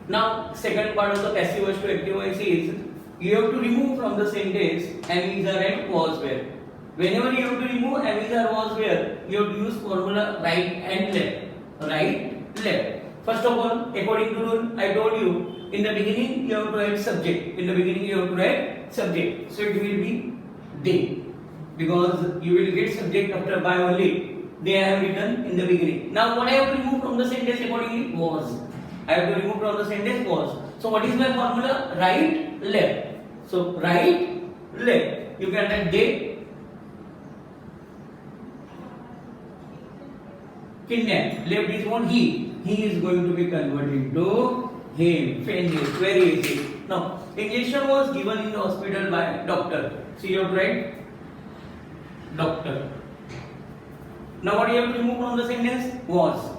Now, second part of the passive voice to active voice is you have to remove from the sentence am, is, are and was, were. Whenever you have to remove am, is, are, was, were, you have to use formula right and left. Right, left. First of all, according to rule, I told you in the beginning you have to write subject. In the beginning you have to write subject. So it will be they, because you will get subject after by only. They I have written in the beginning. Now what I have to remove from the sentence accordingly? Was. I have to remove from the sentence was. So what is my formula? Right, left. So right, left. You can write they kidnapped. Left is what? He. He is going to be converted to him. Finished. Very easy. Now, injection was given in the hospital by doctor. So you have to write doctor. Now what you have to remove from the sentence? Was.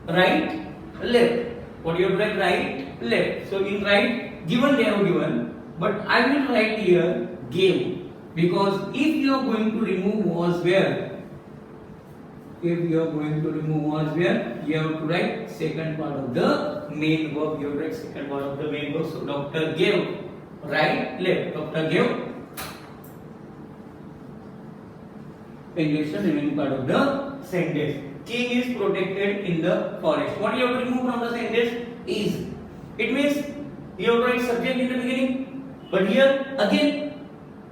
Right, left. What you have to write? Right, left. So in right, given they have given, but I will write here gave, because if you are going to remove was where, if you are going to remove was where, you have to write second part of the main verb. You have to write second part of the main verb. So doctor gave, right, left. Doctor gave injection, remaining part of the sentence. King is protected in the forest. What you have to remove from the sentence is. It means you have to write subject in the beginning, but here again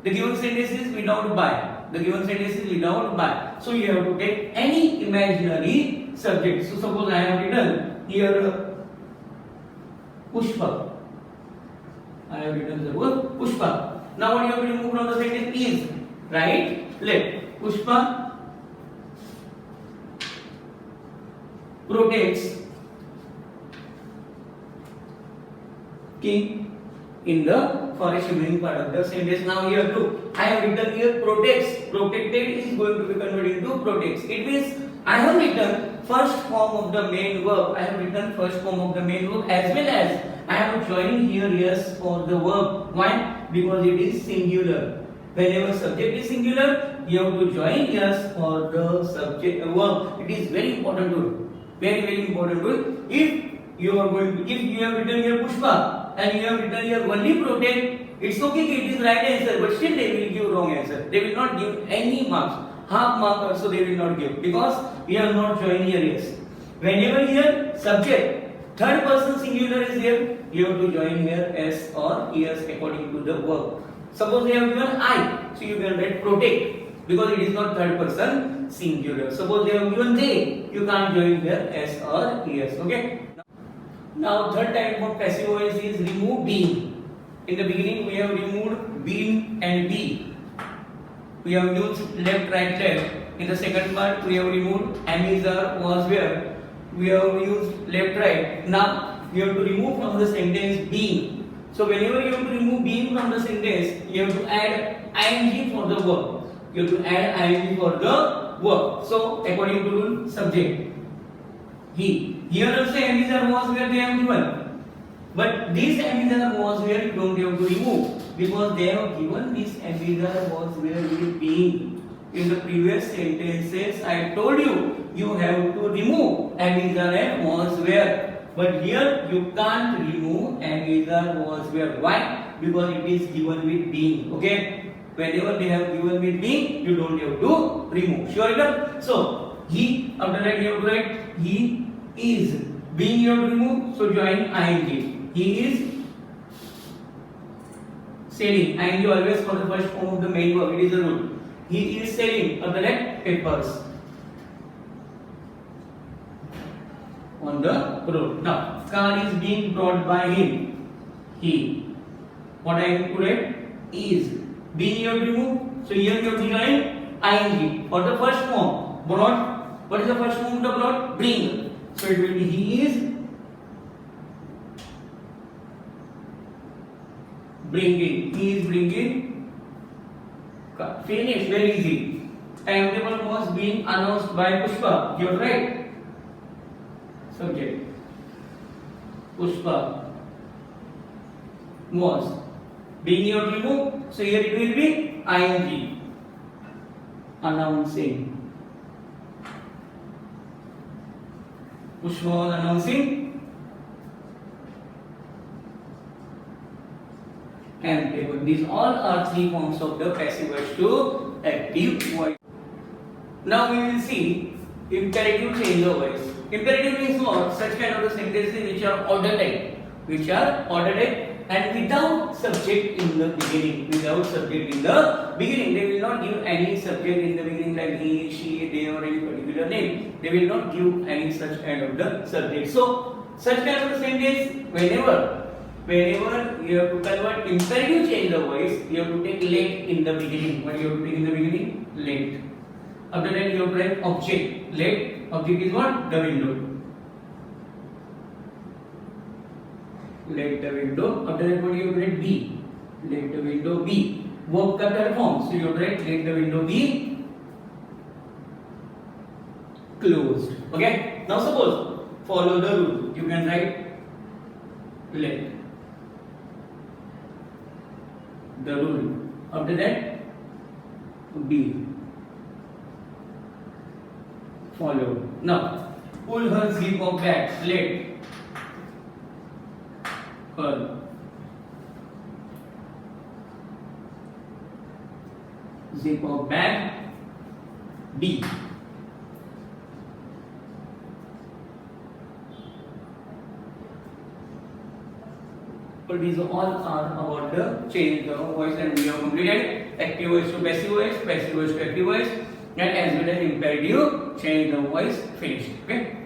the given sentence is without by. The given sentence is without by. So you have to take any imaginary subject. So suppose I have written here Pushpa. I have written the word Pushpa. Now what you have to remove from the sentence is. Right, left. Pushpa protects king in the forest, remaining part of the sentence. Now here too, I have written here protects. Protected is going to be converted into protects. It means I have written first form of the main verb. I have written first form of the main verb as well as I have joined here yes for the verb. Why? Because it is singular. Whenever subject is singular, you have to join yes for the subject verb. It is very important rule. Very important rule. If you are going to, if you have written here Pushpa and you have written here only protect, it's okay, it is right answer, but still they will give wrong answer. They will not give any marks. Half mark also they will not give, because we have not joined here yes. Whenever here subject, third person singular is there, you have to join here s or es according to the verb. Suppose they have given I, so you can write protect, because it is not third person singular. Suppose they have given they, you can't join here s or es. Okay. Now third type of passive voice is remove being. In the beginning we have removed being and be. We have used left, right, left. In the second part we have removed am, is, are, was, were. We have used left, right. Now we have to remove from the sentence being. So whenever you have to remove being from the sentence, you have to add ing for the verb. You have to add ing for the verb. So according to rule, subject he. Here also am, is, are, was, where they have given. But this am, is, are, was, where you don't have to remove, because they have given this am, is, are, was, where with being. In the previous sentences I told you, you have to remove am, is, are, and was, where. But here you can't remove am, is, are, was, where. Why? Because it is given with being. Okay? Whenever they have given with being, you don't have to remove. Sure enough? So he, after that you have to write he is. Being you have to remove, so join ing. He is selling. Ing always for the first form of the main verb. It is a rule. He is selling. After that, papers on the road. Now, car is being brought by him. He. What I have to write is. Being you have to remove, so here you have to join ing for the first form. Brought. What is the first form of the brought? Bring. So it will be he is bringing. He is bringing. Finish. Very easy. Timetable was being announced by Pushpa. You are right. Subject. Pushpa was. Being you have to remove. So here it will be ing. Announcing. Pushpa was announcing am table. These all are three forms of the passive voice to active voice. Now we will see imperative change of voice. Imperative means what? Such kind of the sentences which are order type, and without subject in the beginning. Without subject in the beginning, they will not give any subject in the beginning like he, she, they, or any particular name. They will not give any such kind of the subject. So such kind of the sentence, whenever you have to convert imperative change of voice, you have to take let in the beginning. What you have to take in the beginning? Let. After that you have to write object. Let. Object is what? The window. Let the window. After that what you have to write? Be. Let the window be. Verb capital form. So you have to write let the window be closed. Okay. Now suppose follow the rule. You can write let the rule. After that be followed. Now pull her zip of bag. Let her zip of bag be. But these all are about the change of voice, and we have completed active voice to passive voice to active voice, and as well as imperative change of voice finished. Okay.